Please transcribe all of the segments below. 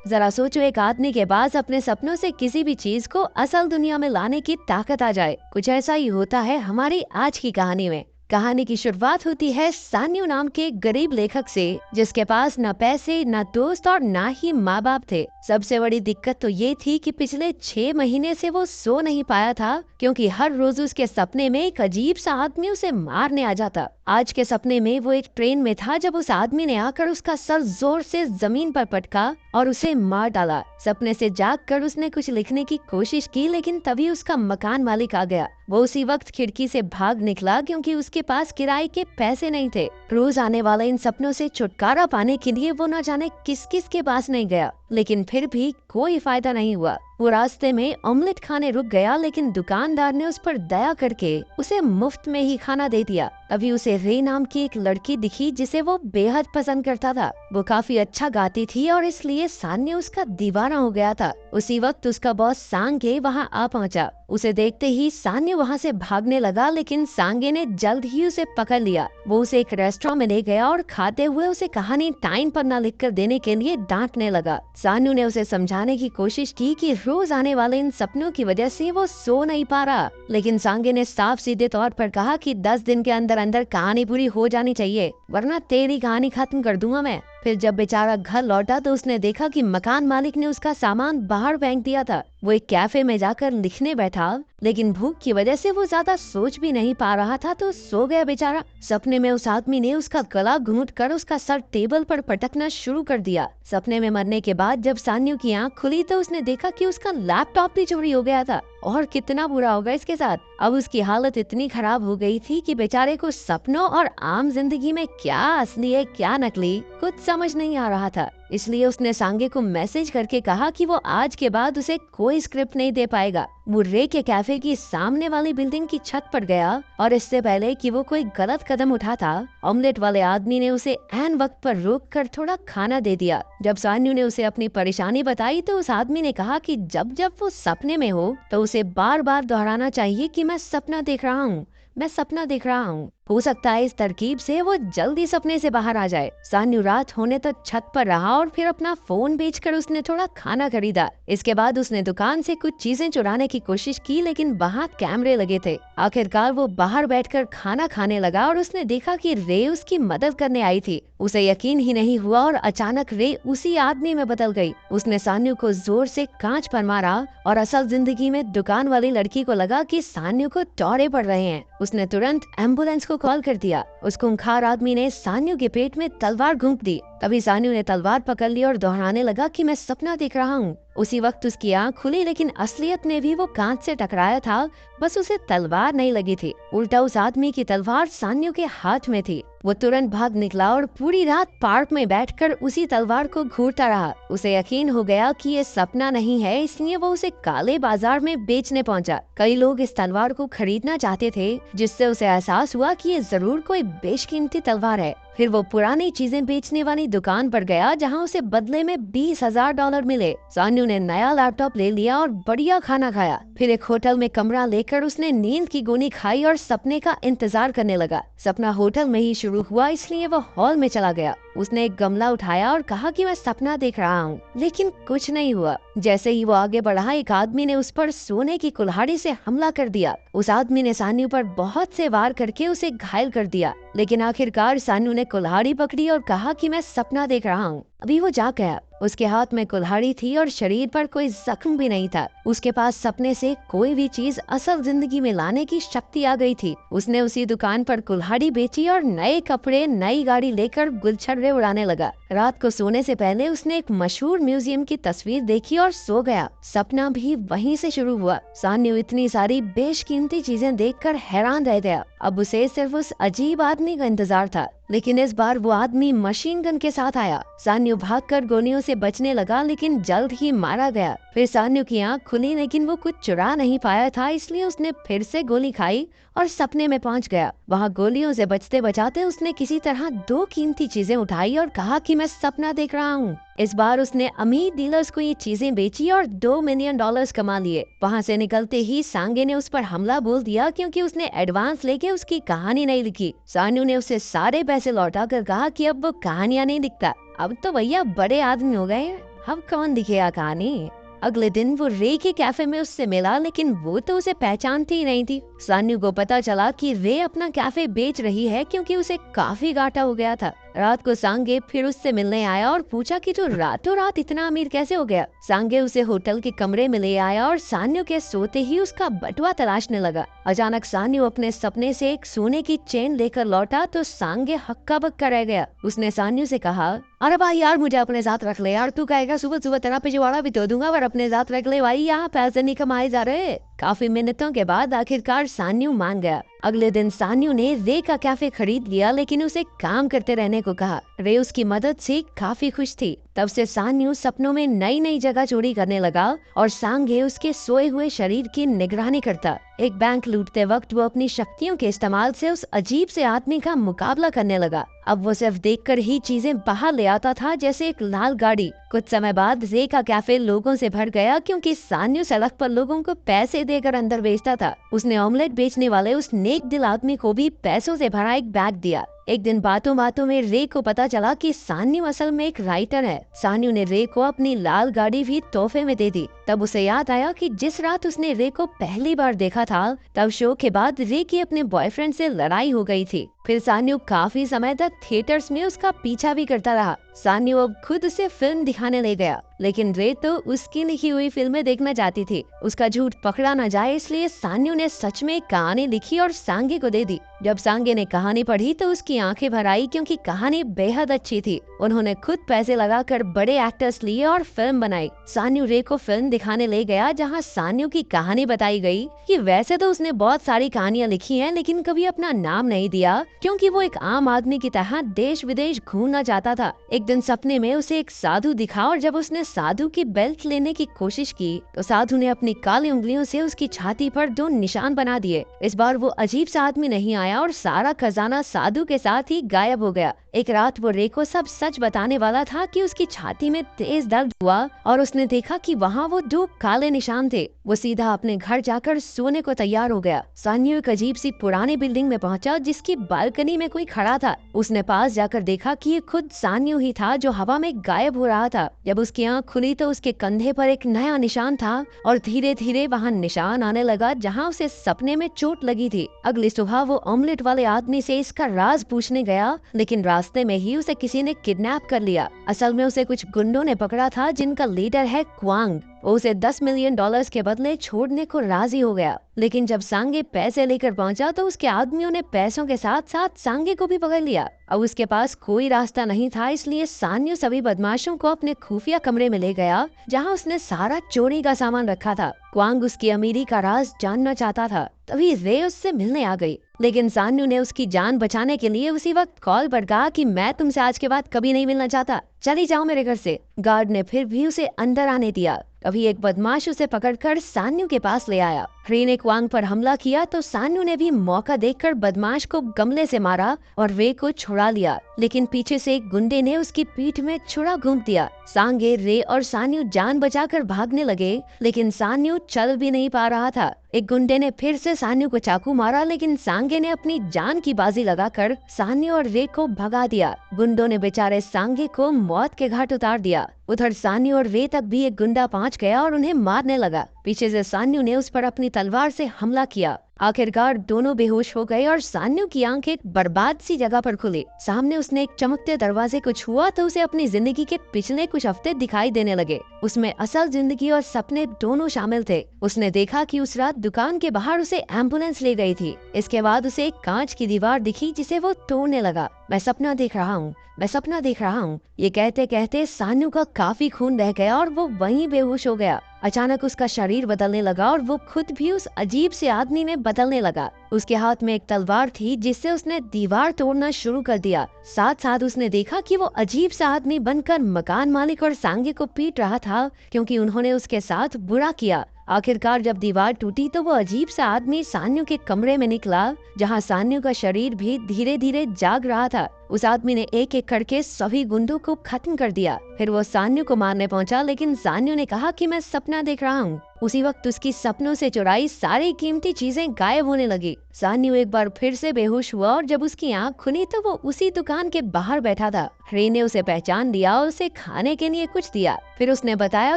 जरा सोचो, एक आदमी के पास अपने सपनों से किसी भी चीज को असल दुनिया में लाने की ताकत आ जाए। कुछ ऐसा ही होता है हमारी आज की कहानी में। कहानी की शुरुआत होती है सान्यू नाम के एक गरीब लेखक से, जिसके पास न पैसे, न दोस्त और न ही माँ बाप थे। सबसे बड़ी दिक्कत तो ये थी कि पिछले 6 महीने से वो सो नहीं पाया था, क्योंकि हर रोज उसके सपने में एक अजीब सा आदमी उसे मारने आ जाता। आज के सपने में वो एक ट्रेन में था जब उस आदमी ने आकर उसका सर जोर से जमीन पर पटका और उसे मार डाला। सपने से जागकर उसने कुछ लिखने की कोशिश की, लेकिन तभी उसका मकान मालिक आ गया। वो उसी वक्त खिड़की से भाग निकला, क्योंकि उसके पास किराए के पैसे नहीं थे। रोज आने वाले इन सपनों से छुटकारा पाने के लिए वो न जाने किस किस के पास नहीं गया, लेकिन फिर भी कोई फायदा नहीं हुआ। वो रास्ते में ऑमलेट खाने रुक गया, लेकिन दुकानदार ने उस पर दया करके उसे मुफ्त में ही खाना दे दिया। तभी उसे रे नाम की एक लड़की दिखी, जिसे वो बेहद पसंद करता था। वो काफी अच्छा गाती थी और इसलिए सान्या उसका दीवाना हो गया था। उसी वक्त उसका बॉस सांगे वहाँ आ पहुँचा। उसे देखते ही सान्या वहाँ से भागने लगा, लेकिन सांगे ने जल्द ही उसे पकड़ लिया। वो उसे एक रेस्टोरेंट में ले गया और खाते हुए उसे कहानी टाइम पर न लिखकर देने के लिए डांटने लगा। सान्यू ने उसे समझाने की कोशिश की कि रोज आने वाले इन सपनों की वजह से वो सो नहीं पा रहा, लेकिन सांगे ने साफ सीधे तौर पर कहा कि 10 दिन के अंदर अंदर कहानी पूरी हो जानी चाहिए, वरना तेरी कहानी खत्म कर दूंगा मैं। फिर जब बेचारा घर लौटा तो उसने देखा कि मकान मालिक ने उसका सामान बाहर फेंक दिया था। वो एक कैफे में जाकर लिखने बैठा, लेकिन भूख की वजह से वो ज्यादा सोच भी नहीं पा रहा था, तो सो गया बेचारा। सपने में उस आदमी ने उसका गला घूंट कर उसका सर टेबल पर पटकना शुरू कर दिया। सपने में मरने के बाद जब सान्यू की आंख खुली तो उसने देखा कि उसका लैपटॉप भी चोरी हो गया था। और कितना बुरा होगा इसके साथ। अब उसकी हालत इतनी खराब हो गई थी कि बेचारे को सपनों और आम जिंदगी में क्या असली है क्या नकली कुछ समझ नहीं आ रहा था। इसलिए उसने सांगे को मैसेज करके कहा कि वो आज के बाद उसे कोई स्क्रिप्ट नहीं दे पाएगा। वो रे के कैफे की सामने वाली बिल्डिंग की छत पर गया और इससे पहले कि वो कोई गलत कदम उठाता, ऑमलेट वाले आदमी ने उसे ऐन वक्त पर रोक कर थोड़ा खाना दे दिया। जब सान्यू ने उसे अपनी परेशानी बताई तो उस आदमी ने कहा कि जब जब वो सपने में हो तो उसे बार बार दोहराना चाहिए कि मैं सपना देख रहा हूँ, मैं सपना देख रहा हूँ। हो सकता है इस तरकीब से वो जल्दी सपने से बाहर आ जाए। सान्यू रात होने तक छत पर रहा और फिर अपना फोन बेचकर उसने थोड़ा खाना खरीदा। इसके बाद उसने दुकान से कुछ चीजें चुराने की कोशिश की, लेकिन वहाँ कैमरे लगे थे। आखिरकार वो बाहर बैठकर खाना खाने लगा और उसने देखा कि रे उसकी मदद करने आई थी। उसे यकीन ही नहीं हुआ और अचानक रे उसी आदमी में बदल गई। उसने सान्यू को जोर से कांच पर मारा और असल जिंदगी में दुकान वाली लड़की को लगा कि सान्यू को दौरे पड़ रहे हैं। उसने तुरंत एम्बुलेंस को कॉल कर दिया। उस खूंखार आदमी ने सान्यू के पेट में तलवार घोंप दी। तभी सान्यू ने तलवार पकड़ ली और दोहराने लगा कि मैं सपना देख रहा हूँ। उसी वक्त उसकी आंख खुली, लेकिन असलियत में भी वो कांच से टकराया था, बस उसे तलवार नहीं लगी थी। उल्टा उस आदमी की तलवार सान्यू के हाथ में थी। वो तुरंत भाग निकला और पूरी रात पार्क में बैठकर उसी तलवार को घूरता रहा। उसे यकीन हो गया कि ये सपना नहीं है, इसलिए वो उसे काले बाजार में बेचने पहुंचा। कई लोग इस तलवार को खरीदना चाहते थे, जिससे उसे एहसास हुआ कि ये जरूर कोई बेशकीमती तलवार है। फिर वो पुरानी चीजें बेचने वाली दुकान पर गया, जहां उसे बदले में $20,000 मिले। सान्यू ने नया लैपटॉप ले लिया और बढ़िया खाना खाया। फिर एक होटल में कमरा लेकर उसने नींद की गोली खाई और सपने का इंतजार करने लगा। सपना होटल में ही शुरू हुआ, इसलिए वो हॉल में चला गया। उसने एक गमला उठाया और कहा कि मैं सपना देख रहा हूँ, लेकिन कुछ नहीं हुआ। जैसे ही वो आगे बढ़ा, एक आदमी ने उस पर सोने की कुल्हाड़ी से हमला कर दिया। उस आदमी ने सान्यू पर बहुत से वार करके उसे घायल कर दिया, लेकिन आखिरकार सान्यू ने कुल्हाड़ी पकड़ी और कहा कि मैं सपना देख रहा हूँ। अभी वो जाग गया। उसके हाथ में कुल्हाड़ी थी और शरीर पर कोई जख्म भी नहीं था। उसके पास सपने से कोई भी चीज असल जिंदगी में लाने की शक्ति आ गई थी। उसने उसी दुकान पर कुल्हाड़ी बेची और नए कपड़े, नई गाड़ी लेकर गुलछर्रे उड़ाने लगा। रात को सोने से पहले उसने एक मशहूर म्यूजियम की तस्वीर देखी और सो गया। सपना भी वहीं से शुरू हुआ। सान्यू इतनी सारी बेशकीमती चीजें देखकर हैरान रह गया। अब उसे सिर्फ उस अजीब आदमी का इंतजार था, लेकिन इस बार वो आदमी मशीन गन के साथ आया। सान्यू भागकर गोलियों से बचने लगा, लेकिन जल्द ही मारा गया। फिर सान्यू की आंख खुली, लेकिन वो कुछ चुरा नहीं पाया था, इसलिए उसने फिर से गोली खाई और सपने में पहुंच गया। वहाँ गोलियों से बचते बचाते उसने किसी तरह 2 कीमती चीजें उठाई और कहा कि मैं सपना देख रहा हूँ। इस बार उसने अमीर डीलर्स को ये चीजें बेची और $2 मिलियन कमा लिए। वहाँ से निकलते ही सांगे ने उस पर हमला बोल दिया, क्योंकि उसने एडवांस लेके उसकी कहानी नहीं लिखी। सान्यू ने उसे सारे पैसे लौटा कर कहा कि अब वो कहानियां नहीं लिखता, अब तो भैया बड़े आदमी हो गए हैं, अब कौन दिखेगा कहानी। अगले दिन वो रे के कैफे में उससे मिला, लेकिन वो तो उसे पहचानती ही नहीं थी। सान्यू को पता चला कि रे अपना कैफे बेच रही है क्योंकि उसे काफी घाटा हो गया था। रात को सांगे फिर उससे मिलने आया और पूछा कि तू रातों रात इतना अमीर कैसे हो गया। सांगे उसे होटल के कमरे में ले आया और सान्यू के सोते ही उसका बटुआ तलाशने लगा। अचानक सान्यू अपने सपने से एक सोने की चेन लेकर लौटा तो सांगे हक्का बक्का रह गया। उसने सान्यू से कहा, अरे भाई यार, मुझे अपने साथ रख ले यार, तू कहेगा सुबह सुबह तेरा पिछवाड़ा भी धो दूंगा, पर अपने साथ रख ले भाई, यहाँ पैसे नहीं कमाए जा रहे। काफी मिन्नतों के बाद आखिरकार सान्यू मान गया। अगले दिन सान्यू ने रे का कैफे खरीद लिया, लेकिन उसे काम करते रहने को कहा। रे उसकी मदद से काफी खुश थी। तब से सान्यू सपनों में नई नई जगह चोरी करने लगा और सांगे उसके सोए हुए शरीर की निगरानी करता। एक बैंक लूटते वक्त वो अपनी शक्तियों के इस्तेमाल से उस अजीब से आदमी का मुकाबला करने लगा। अब वो सिर्फ देखकर ही चीजें बाहर ले आता था, जैसे एक लाल गाड़ी। कुछ समय बाद रे का कैफे लोगों से भर गया क्योंकि सान्यू सड़क पर लोगों को पैसे देकर अंदर बेचता था। उसने ऑमलेट बेचने वाले उस नेक दिल आदमी को भी पैसों से भरा एक बैग दिया। एक दिन बातों बातों में रे को पता चला कि सान्यू असल में एक राइटर है। सान्यू ने रे को अपनी लाल गाड़ी भी तोहफे में दे दी। तब उसे याद आया कि जिस रात उसने रे को पहली बार देखा था, तब शो के बाद रे की अपने बॉयफ्रेंड से लड़ाई हो गई थी। फिर सान्यू काफी समय तक थिएटर्स में उसका पीछा भी करता रहा। सान्यू अब खुद उसे फिल्म दिखाने ले गया, लेकिन रे तो उसकी लिखी हुई फिल्में देखना चाहती थी। उसका झूठ पकड़ा न जाए इसलिए सान्यू ने सच में कहानी लिखी और सांगे को दे दी। जब सांगे ने कहानी पढ़ी तो उसकी आंखें भर आई क्योंकि कहानी बेहद अच्छी थी। उन्होंने खुद पैसे लगाकर बड़े एक्टर्स लिए और फिल्म बनाई। सान्यू रे को फिल्म दिखाने ले गया जहां सान्यू की कहानी बताई गई कि वैसे तो उसने बहुत सारी कहानियां लिखी हैं, लेकिन कभी अपना नाम नहीं दिया क्योंकि वो एक आम आदमी की तरह देश विदेश घूमना चाहता था। एक दिन सपने में उसे एक साधु दिखा और जब उसने साधु की बेल्ट लेने की कोशिश की तो साधु ने अपनी काली उंगलियों से उसकी छाती पर 2 निशान बना दिए। इस बार वो अजीब सा आदमी नहीं आया और सारा खजाना साधु के साथ ही गायब हो गया। एक रात वो रे को सब सच बताने वाला था कि उसकी छाती में तेज दर्द हुआ और उसने देखा कि वहाँ वो 2 काले निशान थे। वो सीधा अपने घर जाकर सोने को तैयार हो गया। सान्यू एक अजीब सी पुरानी बिल्डिंग में पहुंचा जिसकी बालकनी में कोई खड़ा था। उसने पास जाकर देखा कि ये खुद सान्यू ही था जो हवा में गायब हो रहा था। जब उसकी आंख खुली तो उसके कंधे पर एक नया निशान था और धीरे धीरे वहाँ निशान आने लगा जहाँ उसे सपने में चोट लगी थी। अगली सुबह वो ऑमलेट वाले आदमी से इसका राज पूछने गया, लेकिन रास्ते में ही उसे किसी ने किडनैप कर लिया। असल में उसे कुछ गुंडों ने पकड़ा था जिनका लीडर है क्वांग। वो उसे $10 मिलियन के बदले छोड़ने को राजी हो गया, लेकिन जब सांगे पैसे लेकर पहुंचा तो उसके आदमियों ने पैसों के साथ साथ सांगे को भी पकड़ लिया। अब उसके पास कोई रास्ता नहीं था, इसलिए सान्यू सभी बदमाशों को अपने खुफिया कमरे में ले गया जहां उसने सारा चोरी का सामान रखा था। क्वांग उसकी अमीरी का राज जानना चाहता था। तभी रे उससे मिलने आ गई, लेकिन सान्यू ने उसकी जान बचाने के लिए उसी वक्त कॉल पर कहा कि मैं तुमसे आज के बाद कभी नहीं मिलना चाहता, चली जाओ मेरे घर से। गार्ड ने फिर भी उसे अंदर आने दिया। तभी एक बदमाश उसे पकड़कर सान्यू के पास ले आया। रे ने क्वांग पर हमला किया तो सान्यू ने भी मौका देखकर बदमाश को गमले से मारा और रे को छुड़ा लिया, लेकिन पीछे से एक गुंडे ने उसकी पीठ में छुरा घूंप दिया। सांगे, रे और सान्यू जान बचाकर भागने लगे, लेकिन सान्यू चल भी नहीं पा रहा था। एक गुंडे ने फिर से सान्यू को चाकू मारा, लेकिन सांगे ने अपनी जान की बाजी लगाकर सान्यू और रे को भगा दिया। गुंडों ने बेचारे सांगे को मौत के घाट उतार दिया। उधर सान्यू और रे तक भी एक गुंडा पहुंच गया और उन्हें मारने लगा। पीछे से सान्यू ने उस पर अपनी तलवार से हमला किया। आखिरकार दोनों बेहोश हो गए और सान्यू की आंख एक बर्बाद सी जगह पर खुली। सामने उसने एक चमकते दरवाजे को छुआ तो उसे अपनी जिंदगी के पिछले कुछ हफ्ते दिखाई देने लगे। उसमें असल जिंदगी और सपने दोनों शामिल थे। उसने देखा कि उस रात दुकान के बाहर उसे एम्बुलेंस ले गई थी। इसके बाद उसे एक कांच की दीवार दिखी जिसे वो तोड़ने लगा। मैं सपना देख रहा हूँ, मैं सपना देख रहा हूँ। ये कहते कहते सान्यू का काफी खून रह गया और वो वहीं बेहोश हो गया। अचानक उसका शरीर बदलने लगा और वो खुद भी उस अजीब से आदमी में बदलने लगा। उसके हाथ में एक तलवार थी जिससे उसने दीवार तोड़ना शुरू कर दिया। साथ साथ उसने देखा कि वो अजीब सा आदमी बनकर मकान मालिक और सांगे को पीट रहा था क्योंकि उन्होंने उसके साथ बुरा किया। आखिरकार जब दीवार टूटी तो वो अजीब सा आदमी सान्यू के कमरे में निकला जहाँ सान्यू का शरीर भी धीरे धीरे जाग रहा था। उस आदमी ने एक एक करके सभी गुंडों को खत्म कर दिया। फिर वो सान्यू को मारने पहुंचा, लेकिन सान्यू ने कहा कि मैं सपना देख रहा हूँ। उसी वक्त उसकी सपनों से चुराई सारी कीमती चीजें गायब होने लगी। सान्यू एक बार फिर से बेहोश हुआ और जब उसकी आंख खुली तो वो उसी दुकान के बाहर बैठा था। रे ने उसे पहचान लिया और उसे खाने के लिए कुछ दिया। फिर उसने बताया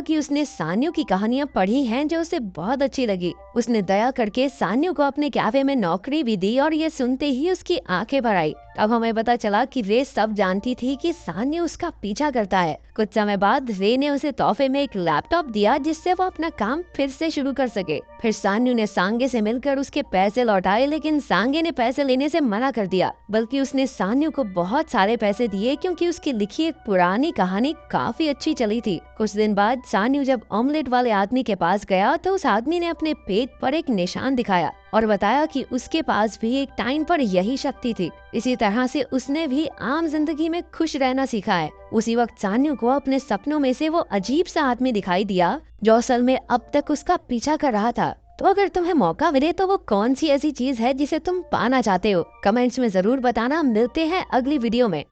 कि उसने सान्यू की कहानियां पढ़ी हैं जो उसे बहुत अच्छी लगी। उसने दया करके सान्यू को अपने कैफे में नौकरी भी दी और ये सुनते ही उसकी आंखें भर आई। अब हमें पता चला कि रे सब जानती थी कि सान्यू उसका पीछा करता है। कुछ समय बाद रे ने उसे तोहफे में एक लैपटॉप दिया जिससे वो अपना काम फिर से शुरू कर सके। फिर सान्यू ने सांगे से मिलकर उसके पैसे लौटाए, लेकिन सांगे ने पैसे लेने से मना कर दिया। बल्कि उसने सान्यू को बहुत सारे पैसे दिए क्योंकि उसकी लिखी एक पुरानी कहानी काफी अच्छी चली थी। कुछ दिन बाद सान्यू जब ऑमलेट वाले आदमी के पास गया तो उस आदमी ने अपने पेट पर एक निशान दिखाया और बताया कि उसके पास भी एक टाइम पर यही शक्ति थी। इसी तरह से उसने भी आम जिंदगी में खुश रहना सीखा है। उसी वक्त सान्यू को अपने सपनों में से वो अजीब सा आदमी दिखाई दिया जो असल में अब तक उसका पीछा कर रहा था। तो अगर तुम्हें मौका मिले तो वो कौन सी ऐसी चीज है जिसे तुम पाना चाहते हो? कमेंट्स में जरूर बताना। मिलते हैं अगली वीडियो में।